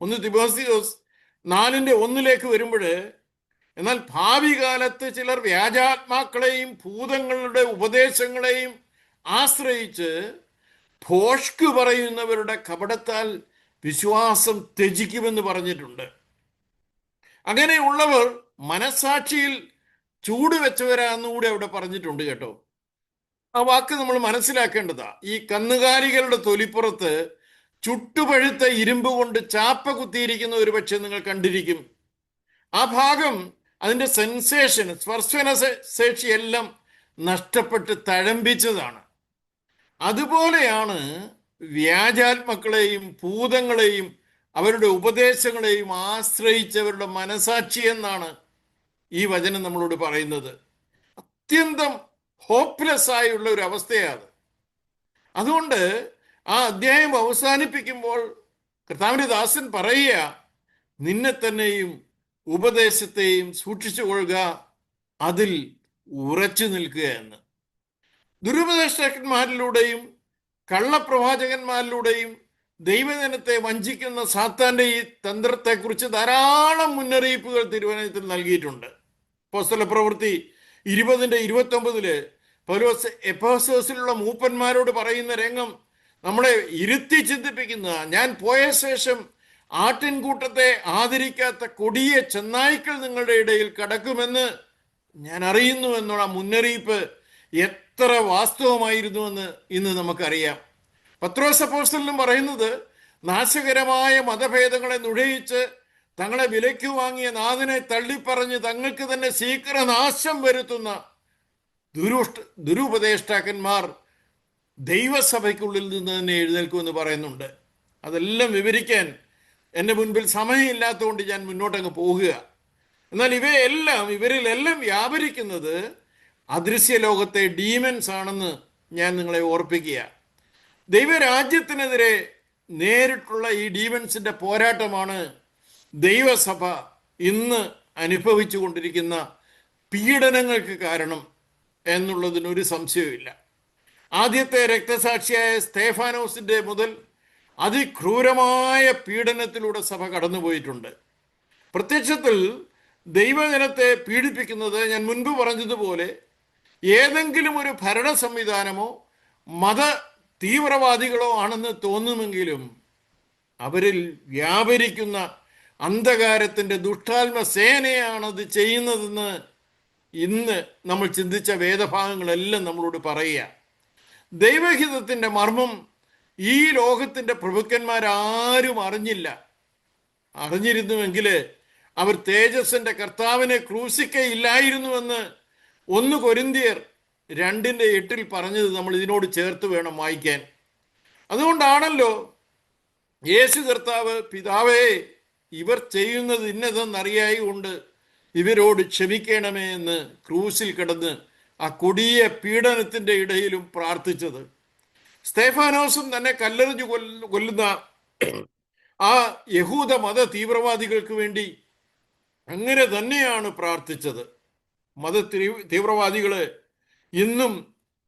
1 തിമോഥെയോസ് 4:1 വരുമ്പോൾ, എന്നാൽ ഭാവി കാലത്ത് ചിലർ വ്യാജാത്മാക്കളെയും ഭൂതങ്ങളുടെ ഉപദേശങ്ങളെയും ആശ്രയിച്ച് ഭോഷ്ക് പറയുന്നവരുടെ കപടത്താൽ വിശ്വാസം ത്യജിക്കുമെന്ന് പറഞ്ഞിട്ടുണ്ട്. അങ്ങനെയുള്ളവർ മനസാക്ഷിയിൽ ചൂടുവെച്ചവരാന്നുകൂടെ അവിടെ പറഞ്ഞിട്ടുണ്ട് കേട്ടോ. ആ വാക്ക് നമ്മൾ മനസ്സിലാക്കേണ്ടതാ. ഈ കന്നുകാലികളുടെ തൊലിപ്പുറത്ത് ചുട്ടുപഴുത്ത ഇരുമ്പ് കൊണ്ട് ചാപ്പ കുത്തിയിരിക്കുന്ന ഒരു പക്ഷെ നിങ്ങൾ കണ്ടിരിക്കും. ആ ഭാഗം അതിൻ്റെ സെൻസേഷൻ, സ്പർശന ശേഷിയെല്ലാം നഷ്ടപ്പെട്ട് തഴമ്പിച്ചതാണ്. അതുപോലെയാണ് വ്യാജാത്മക്കളെയും ഭൂതങ്ങളെയും അവരുടെ ഉപദേശങ്ങളെയും ആശ്രയിച്ചവരുടെ മനസാക്ഷി എന്നാണ് ഈ വചനം നമ്മളോട് പറയുന്നത്. അത്യന്തം ഹോപ്പ്ലെസ് ആയുള്ള ഒരു അവസ്ഥയാണ്. അതുകൊണ്ട് ആ അധ്യായം അവസാനിപ്പിക്കുമ്പോൾ കർത്താവിന്റെ ദാസൻ പറയുക, നിന്നെ തന്നെയും ഉപദേശത്തെയും സൂക്ഷിച്ചു കൊള്ളുക, അതിൽ ഉറച്ചു നിൽക്കുക എന്ന്. ദുരുപദേഷ്ടന്മാരിലൂടെയും കള്ളപ്രവാചകന്മാരിലൂടെയും ദൈവജനത്തെ വഞ്ചിക്കുന്ന സാത്താന്റെ ഈ തന്ത്രത്തെക്കുറിച്ച് ധാരാളം മുന്നറിയിപ്പുകൾ തിരുവചനത്തിൽ നൽകിയിട്ടുണ്ട്. അപ്പോസ്തല പ്രവൃത്തി 20:29 പൗലോസ് എഫെസോസിലുള്ള മൂപ്പന്മാരോട് പറയുന്ന രംഗം നമ്മളെ ഇരുത്തി ചിന്തിപ്പിക്കുന്ന, ഞാൻ പോയ ശേഷം ആട്ടിൻകൂട്ടത്തെ ആദരിക്കാത്ത കൊടിയ ചെന്നായ്ക്കൾ നിങ്ങളുടെ ഇടയിൽ കടക്കുമെന്ന് ഞാൻ അറിയുന്നു എന്നുള്ള മുന്നറിയിപ്പ് എത്ര വാസ്തവമായിരുന്നുവെന്ന് ഇന്ന് നമുക്കറിയാം. പത്രോസ് അപ്പോസ്തലനും പറയുന്നത്, നാശകരമായ മതഭേദങ്ങളെ നുഴയിച്ച് തങ്ങളെ വിലയ്ക്ക് വാങ്ങിയ നാഥനെ തള്ളിപ്പറഞ്ഞ് തങ്ങൾക്ക് തന്നെ ശീഘ്രനാശം വരുത്തുന്ന ദുരുപദേഷ്ടാക്കന്മാർ ദൈവസഭയ്ക്കുള്ളിൽ നിന്ന് തന്നെ എഴുന്നേൽക്കുമെന്ന് പറയുന്നുണ്ട്. അതെല്ലാം വിവരിക്കാൻ എൻ്റെ മുൻപിൽ സമയമില്ലാത്തതുകൊണ്ട് ഞാൻ മുന്നോട്ടങ്ങ് പോകുക. എന്നാൽ ഇവരിലെല്ലാം വ്യാപരിക്കുന്നത് അദൃശ്യ ലോകത്തെ ഡീമൻസ് ആണെന്ന് ഞാൻ നിങ്ങളെ ഓർപ്പിക്കുക. ദൈവരാജ്യത്തിനെതിരെ നേരിട്ടുള്ള ഈ ഡീമൻസിന്റെ പോരാട്ടമാണ് ദൈവസഭ ഇന്ന് അനുഭവിച്ചു കൊണ്ടിരിക്കുന്ന പീഡനങ്ങൾക്ക് കാരണം എന്നുള്ളതിനൊരു സംശയവുമില്ല. ആദ്യത്തെ രക്തസാക്ഷിയായ സ്തേഫാനോസിന്റെ മുതൽ അതിക്രൂരമായ പീഡനത്തിലൂടെ സഭ കടന്നുപോയിട്ടുണ്ട്. പ്രത്യക്ഷത്തിൽ ദൈവജനത്തെ പീഡിപ്പിക്കുന്നത് ഞാൻ മുൻപ് പറഞ്ഞതുപോലെ ഏതെങ്കിലും ഒരു ഭരണ സംവിധാനമോ മത തീവ്രവാദികളോ ആണെന്ന് തോന്നുമെങ്കിലും അവരിൽ വ്യാപരിക്കുന്ന അന്ധകാരത്തിൻ്റെ ദുഷ്ടാത്മ സേനയാണത് ചെയ്യുന്നതെന്ന് ഇന്ന് നമ്മൾ ചിന്തിച്ച വേദഭാഗങ്ങളെല്ലാം നമ്മളോട് പറയുക. ദൈവഹിതത്തിൻ്റെ മർമ്മം ഈ ലോകത്തിൻ്റെ പ്രഭുക്കന്മാരാരും അറിഞ്ഞില്ല. അറിഞ്ഞിരുന്നുവെങ്കിൽ അവർ തേജസ്സിന്റെ കർത്താവിനെ ക്രൂശിക്കയില്ലായിരുന്നുവെന്ന് 1 കൊരിന്ത്യർ 2:8 പറഞ്ഞത് നമ്മൾ ഇതിനോട് ചേർത്ത് വേണം വായിക്കാൻ. അതുകൊണ്ടാണല്ലോ യേശു കർത്താവ്, പിതാവേ ഇവർ ചെയ്യുന്നത് ഇന്നതെന്നറിയായി കൊണ്ട് ഇവരോട് ക്ഷമിക്കണമേ എന്ന് ക്രൂശിൽ കിടന്ന് ആ കൊടിയ പീഡനത്തിന്റെ ഇടയിലും പ്രാർത്ഥിച്ചത്. സ്തേഫാനോസും തന്നെ കല്ലെറിഞ്ഞു കൊല്ലുന്ന ആ യഹൂദ മത തീവ്രവാദികൾക്ക് വേണ്ടി അങ്ങനെ തന്നെയാണ് പ്രാർത്ഥിച്ചത്. മത തീവ്രവാദികള് ഇന്നും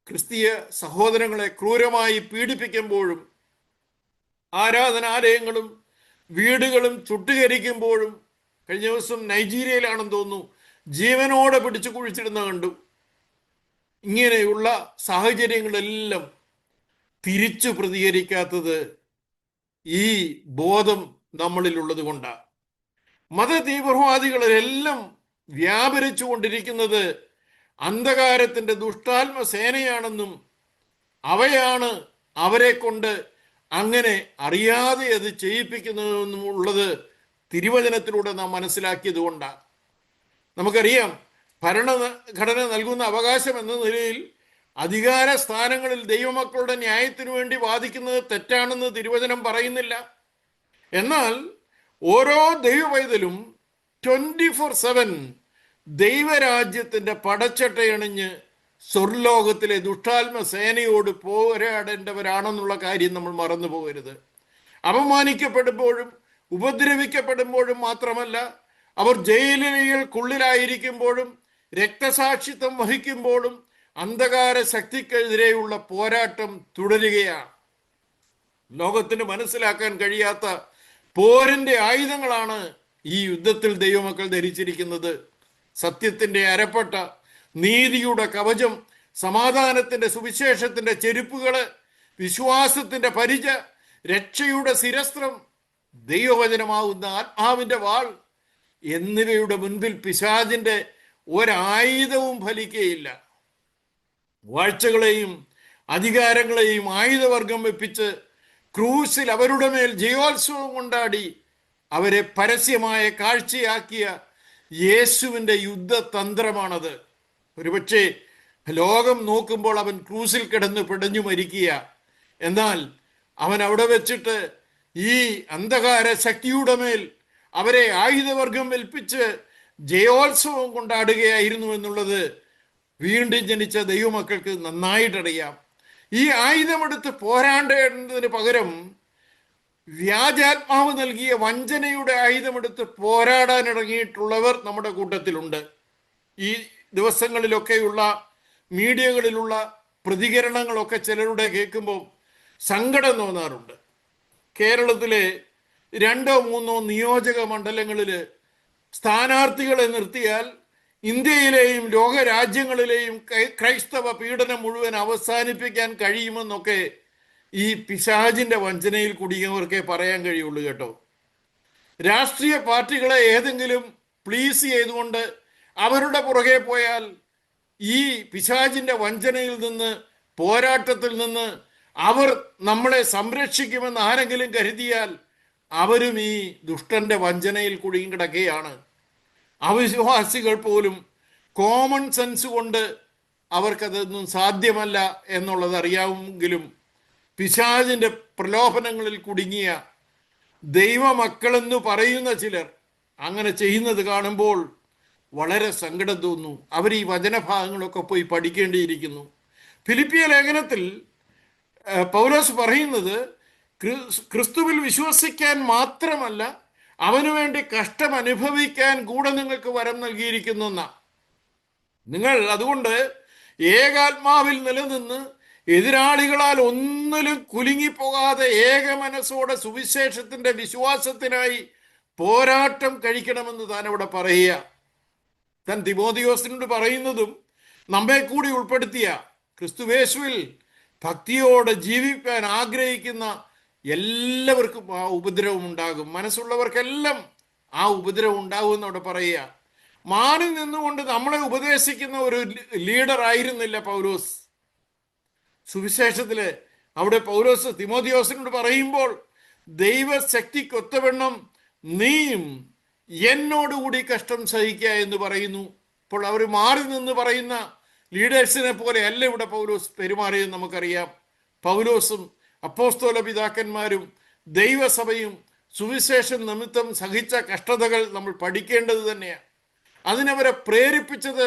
ക്രിസ്തീയ സഹോദരങ്ങളെ ക്രൂരമായി പീഡിപ്പിക്കുമ്പോഴും ആരാധനാലയങ്ങളും വീടുകളും ചുട്ടുകരിക്കുമ്പോഴും, കഴിഞ്ഞ ദിവസം നൈജീരിയയിലാണെന്ന് തോന്നുന്നു, ജീവനോടെ പിടിച്ചു കുഴിച്ചിടുന്ന കണ്ടു. ഇങ്ങനെയുള്ള സാഹചര്യങ്ങളെല്ലാം തിരിച്ചു പ്രതികരിക്കാത്തത് ഈ ബോധം നമ്മളിലുള്ളത് കൊണ്ടാണ്. മതതീവ്രവാദികളെല്ലാം വ്യാപരിച്ചു കൊണ്ടിരിക്കുന്നത് അന്ധകാരത്തിന്റെ ദുഷ്ടാത്മ സേനയാണെന്നും അവയാണ് അവരെ കൊണ്ട് അങ്ങനെ അറിയാതെ അത് ചെയ്യിപ്പിക്കുന്നതെന്നും ഉള്ളത് തിരുവചനത്തിലൂടെ നാം മനസ്സിലാക്കിയത് കൊണ്ടാണ്. നമുക്കറിയാം, ഭരണഘടന നൽകുന്ന അവകാശം എന്ന നിലയിൽ അധികാര സ്ഥാനങ്ങളിൽ ദൈവമക്കളുടെ ന്യായത്തിനു വേണ്ടി വാദിക്കുന്നത് തെറ്റാണെന്ന് തിരുവചനം പറയുന്നില്ല. എന്നാൽ ഓരോ ദൈവപൈതലും 24/7 ദൈവരാജ്യത്തിന്റെ പടച്ചട്ടയണിഞ്ഞ് സ്വർലോകത്തിലെ ദുഷ്ടാത്മ സേനയോട് പോരാടേണ്ടവരാണെന്നുള്ള കാര്യം നമ്മൾ മറന്നു പോകരുത്. അപമാനിക്കപ്പെടുമ്പോഴും ഉപദ്രവിക്കപ്പെടുമ്പോഴും മാത്രമല്ല, അവർ ജയിലുകൾക്കുള്ളിലായിരിക്കുമ്പോഴും രക്തസാക്ഷിത്വം വഹിക്കുമ്പോഴും അന്ധകാര ശക്തിക്കെതിരെയുള്ള പോരാട്ടം തുടരുകയാണ്. ലോകത്തിന് മനസ്സിലാക്കാൻ കഴിയാത്ത പോരിന്റെ ആയുധങ്ങളാണ് ഈ യുദ്ധത്തിൽ ദൈവമക്കൾ ധരിച്ചിരിക്കുന്നത്. സത്യത്തിന്റെ അരപ്പട്ട, നീതിയുടെ കവചം, സമാധാനത്തിന്റെ സുവിശേഷത്തിന്റെ ചെരുപ്പുകള്, വിശ്വാസത്തിന്റെ പരിച, രക്ഷയുടെ ശിരസ്ത്രം, ദൈവവചനമാവുന്ന ആത്മാവിന്റെ വാൾ എന്നിവയുടെ മുൻപിൽ പിശാചിന്റെ ഒരായുധവും ഫലിക്കുകയില്ല. വാഴ്ചകളെയും അധികാരങ്ങളെയും ആയുധവർഗം വെപ്പിച്ച് ക്രൂസിൽ അവരുടെ മേൽ ജയോത്സവം കൊണ്ടാടി അവരെ പരസ്യമായ കാഴ്ചയാക്കിയ യേശുവിൻ്റെ യുദ്ധതന്ത്രമാണത്. ഒരുപക്ഷെ ലോകം നോക്കുമ്പോൾ അവൻ ക്രൂസിൽ കിടന്ന് പിടഞ്ഞു മരിക്കുക, എന്നാൽ അവൻ അവിടെ വെച്ചിട്ട് ഈ അന്ധകാര ശക്തിയുടെ മേൽ അവരെ ആയുധവർഗം ഏൽപ്പിച്ച് ജയോത്സവം കൊണ്ടാടുകയായിരുന്നു എന്നുള്ളത് വീണ്ടും ജനിച്ച ദൈവമക്കൾക്ക് നന്നായിട്ടറിയാം. ഈ ആയുധമെടുത്ത് പോരാടേണ്ടതിന് പകരം വ്യാജാത്മാവ് നൽകിയ വഞ്ചനയുടെ ആയുധമെടുത്ത് പോരാടാനിറങ്ങിയിട്ടുള്ളവർ നമ്മുടെ കൂട്ടത്തിലുണ്ട്. ഈ ദിവസങ്ങളിലൊക്കെയുള്ള മീഡിയകളിലുള്ള പ്രതികരണങ്ങളൊക്കെ ചിലരുടെ കേൾക്കുമ്പോൾ സങ്കടം തോന്നാറുണ്ട്. കേരളത്തിലെ 2-3 നിയോജക മണ്ഡലങ്ങളിൽ സ്ഥാനാർത്ഥികളെ നിർത്തിയാൽ ഇന്ത്യയിലെയും ലോകരാജ്യങ്ങളിലെയും ക്രൈസ്തവ പീഡനം മുഴുവൻ അവസാനിപ്പിക്കാൻ കഴിയുമെന്നൊക്കെ ഈ പിശാചിന്റെ വഞ്ചനയിൽ കുടുങ്ങിയവർക്കേ പറയാൻ കഴിയുള്ളൂ കേട്ടോ. രാഷ്ട്രീയ പാർട്ടികളെ ഏതെങ്കിലും പ്ലീസ് ചെയ്തുകൊണ്ട് അവരുടെ പുറകെ പോയാൽ ഈ പിശാചിന്റെ വഞ്ചനയിൽ നിന്ന്, പോരാട്ടത്തിൽ നിന്ന് അവർ നമ്മളെ സംരക്ഷിക്കുമെന്ന് ആരെങ്കിലും കരുതിയാൽ അവരും ഈ ദുഷ്ടന്റെ വഞ്ചനയിൽ കുടുങ്ങി കിടക്കുകയാണ്. അവിശ്വാസികൾ പോലും കോമൺ സെൻസ് കൊണ്ട് അവർക്കതൊന്നും സാധ്യമല്ല എന്നുള്ളത് അറിയാമെങ്കിലും പിശാചിന്റെ പ്രലോഭനങ്ങളിൽ കുടുങ്ങിയ ദൈവമക്കളെന്ന് പറയുന്ന ചിലർ അങ്ങനെ ചെയ്യുന്നത് കാണുമ്പോൾ വളരെ സങ്കടം തോന്നുന്നു. അവർ ഈ വചനഭാഗങ്ങളൊക്കെ പോയി പഠിക്കേണ്ടിയിരിക്കുന്നു. ഫിലിപ്പിയ ലേഖനത്തിൽ പൗലോസ് പറയുന്നത് ക്രിസ്തുവിൽ വിശ്വസിക്കാൻ മാത്രമല്ല, അവനു വേണ്ടി കഷ്ടം അനുഭവിക്കാൻ കൂടെ നിങ്ങൾക്ക് വരം നൽകിയിരിക്കുന്നു എന്നാ. നിങ്ങൾ അതുകൊണ്ട് ഏകാത്മാവിൽ നിലനിന്ന് എതിരാളികളാൽ ഒന്നിലും കുലുങ്ങിപ്പോകാതെ ഏക മനസ്സോടെ സുവിശേഷത്തിന്റെ വിശ്വാസത്തിനായി പോരാട്ടം കഴിക്കണമെന്ന് താൻ അവിടെ പറയുക. താൻ തിമോഥെയോസിനോട് പറയുന്നതും നമ്മെ കൂടി ഉൾപ്പെടുത്തിയ ക്രിസ്തുവേശുവിൽ ഭക്തിയോടെ ജീവിക്കാൻ ആഗ്രഹിക്കുന്ന എല്ലാവർക്കും ആ ഉപദ്രവം ഉണ്ടാകും. മനസ്സുള്ളവർക്കെല്ലാം ആ ഉപദ്രവം ഉണ്ടാകും എന്നവിടെ പറയുക. മാറി നിന്നുകൊണ്ട് നമ്മളെ ഉപദേശിക്കുന്ന ഒരു ലീഡർ ആയിരുന്നില്ല പൗലോസ്. സുവിശേഷത്തില് അവിടെ പൗലോസ് തിമോഥെയോസിനോട് പറയുമ്പോൾ ദൈവശക്തിക്കൊത്തവണ്ണം നീയും എന്നോടുകൂടി കഷ്ടം സഹിക്കുക എന്ന് പറയുന്നു. അപ്പോൾ അവർ മാറി നിന്ന് പറയുന്ന ലീഡേഴ്സിനെ പോലെ അല്ല ഇവിടെ പൗലോസ് പെരുമാറിയെന്ന് നമുക്കറിയാം. പൗലോസും അപ്പോസ്തല പിതാക്കന്മാരും ദൈവസഭയും സുവിശേഷം നിമിത്തം സഹിച്ച കഷ്ടതകൾ നമ്മൾ പഠിക്കേണ്ടത് തന്നെയാണ്. അതിനവരെ പ്രേരിപ്പിച്ചത്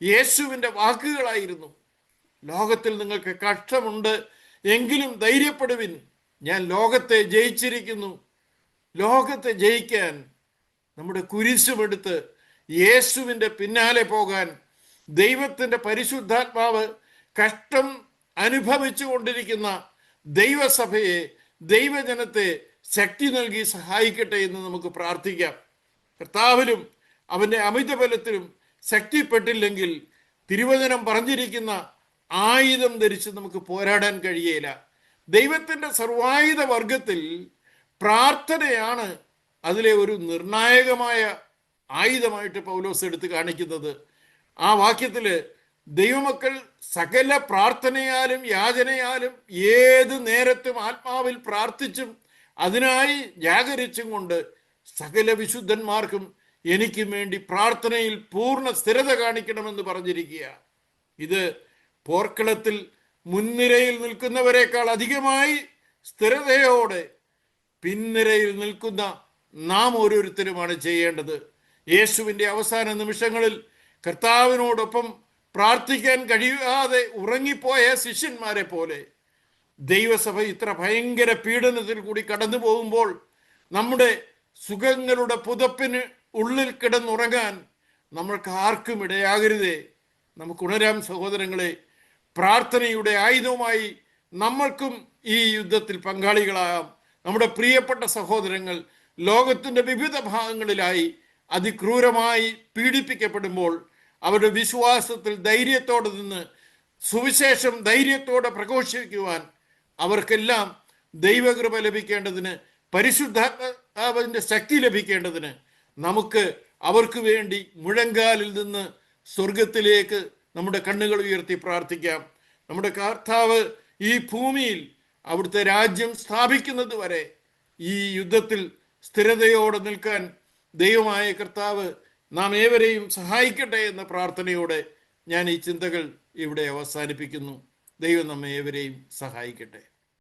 യേശുവിൻ്റെ വാക്കുകളായിരുന്നു. ലോകത്തിൽ നിങ്ങൾക്ക് കഷ്ടമുണ്ട്, എങ്കിലും ധൈര്യപ്പെടുവിൻ, ഞാൻ ലോകത്തെ ജയിച്ചിരിക്കുന്നു. ലോകത്തെ ജയിക്കാൻ നമ്മുടെ കുരിശുമെടുത്ത് യേശുവിൻ്റെ പിന്നാലെ പോകാൻ ദൈവത്തിൻ്റെ പരിശുദ്ധാത്മാവ് കഷ്ടം അനുഭവിച്ചു കൊണ്ടിരിക്കുന്ന ദൈവസഭയെ, ദൈവജനത്തെ ശക്തി നൽകി സഹായിക്കട്ടെ എന്ന് നമുക്ക് പ്രാർത്ഥിക്കാം. കർത്താവിലും അവൻ്റെ അമിതബലത്തിലും ശക്തിപ്പെട്ടില്ലെങ്കിൽ തിരുവചനം പറഞ്ഞിരിക്കുന്ന ആയുധം ധരിച്ച് നമുക്ക് പോരാടാൻ കഴിയേല. ദൈവത്തിൻ്റെ സർവായുധ വർഗത്തിൽ പ്രാർത്ഥനയാണ് അതിലെ ഒരു നിർണായകമായ ആയുധമായിട്ട് പൗലോസ് എടുത്ത് കാണിക്കുന്നത്. ആ വാക്യത്തില് ദൈവമക്കൾ സകല പ്രാർത്ഥനയാലും യാചനയാലും ഏത് നേരത്തും ആത്മാവിൽ പ്രാർത്ഥിച്ചും അതിനായി ജാഗരിച്ചും കൊണ്ട് സകല വിശുദ്ധന്മാർക്കും എനിക്കും വേണ്ടി പ്രാർത്ഥനയിൽ പൂർണ്ണ സ്ഥിരത കാണിക്കണമെന്ന് പറഞ്ഞിരിക്കുക. ഇത് പോർക്കളത്തിൽ മുൻനിരയിൽ നിൽക്കുന്നവരെക്കാൾ അധികമായി സ്ഥിരതയോടെ പിൻനിരയിൽ നിൽക്കുന്ന നാം ഓരോരുത്തരുമാണ് ചെയ്യേണ്ടത്. യേശുവിൻ്റെ അവസാന നിമിഷങ്ങളിൽ കർത്താവിനോടൊപ്പം പ്രാർത്ഥിക്കാൻ കഴിയാതെ ഉറങ്ങിപ്പോയ ശിഷ്യന്മാരെ പോലെ ദൈവസഭ ഇത്ര ഭയങ്കര പീഡനത്തിൽ കൂടി കടന്നു പോകുമ്പോൾ നമ്മുടെ സുഖങ്ങളുടെ പുതപ്പിന് ഉള്ളിൽ കിടന്നുറങ്ങാൻ നമ്മൾക്ക് ആർക്കും ഇടയാകരുതേ. നമുക്ക് ഉണരാം സഹോദരങ്ങളെ. പ്രാർത്ഥനയുടെ ആയുധവുമായി നമ്മൾക്കും ഈ യുദ്ധത്തിൽ പങ്കാളികളാകാം. നമ്മുടെ പ്രിയപ്പെട്ട സഹോദരങ്ങൾ ലോകത്തിൻ്റെ വിവിധ ഭാഗങ്ങളിലായി അതിക്രൂരമായി പീഡിപ്പിക്കപ്പെടുമ്പോൾ അവരുടെ വിശ്വാസത്തിൽ ധൈര്യത്തോടെ നിന്ന് സുവിശേഷം ധൈര്യത്തോടെ പ്രഘോഷിക്കുവാൻ അവർക്കെല്ലാം ദൈവകൃപ ലഭിക്കേണ്ടതിന്, പരിശുദ്ധാത്മാവിൻ്റെ ശക്തി ലഭിക്കേണ്ടതിന് നമുക്ക് അവർക്ക് വേണ്ടി മുഴങ്കാലിൽ നിന്ന് സ്വർഗത്തിലേക്ക് നമ്മുടെ കണ്ണുകൾ ഉയർത്തി പ്രാർത്ഥിക്കാം. നമ്മുടെ കർത്താവ് ഈ ഭൂമിയിൽ അവിടുത്തെ രാജ്യം സ്ഥാപിക്കുന്നത് വരെ ഈ യുദ്ധത്തിൽ സ്ഥിരതയോടെ നിൽക്കാൻ ദൈവമായ കർത്താവ് നാം ഏവരെയും സഹായിക്കട്ടെ എന്ന പ്രാർത്ഥനയോടെ ഞാൻ ഈ ചിന്തകൾ ഇവിടെ അവസാനിപ്പിക്കുന്നു. ദൈവം നമ്മെ ഏവരെയും സഹായിക്കട്ടെ.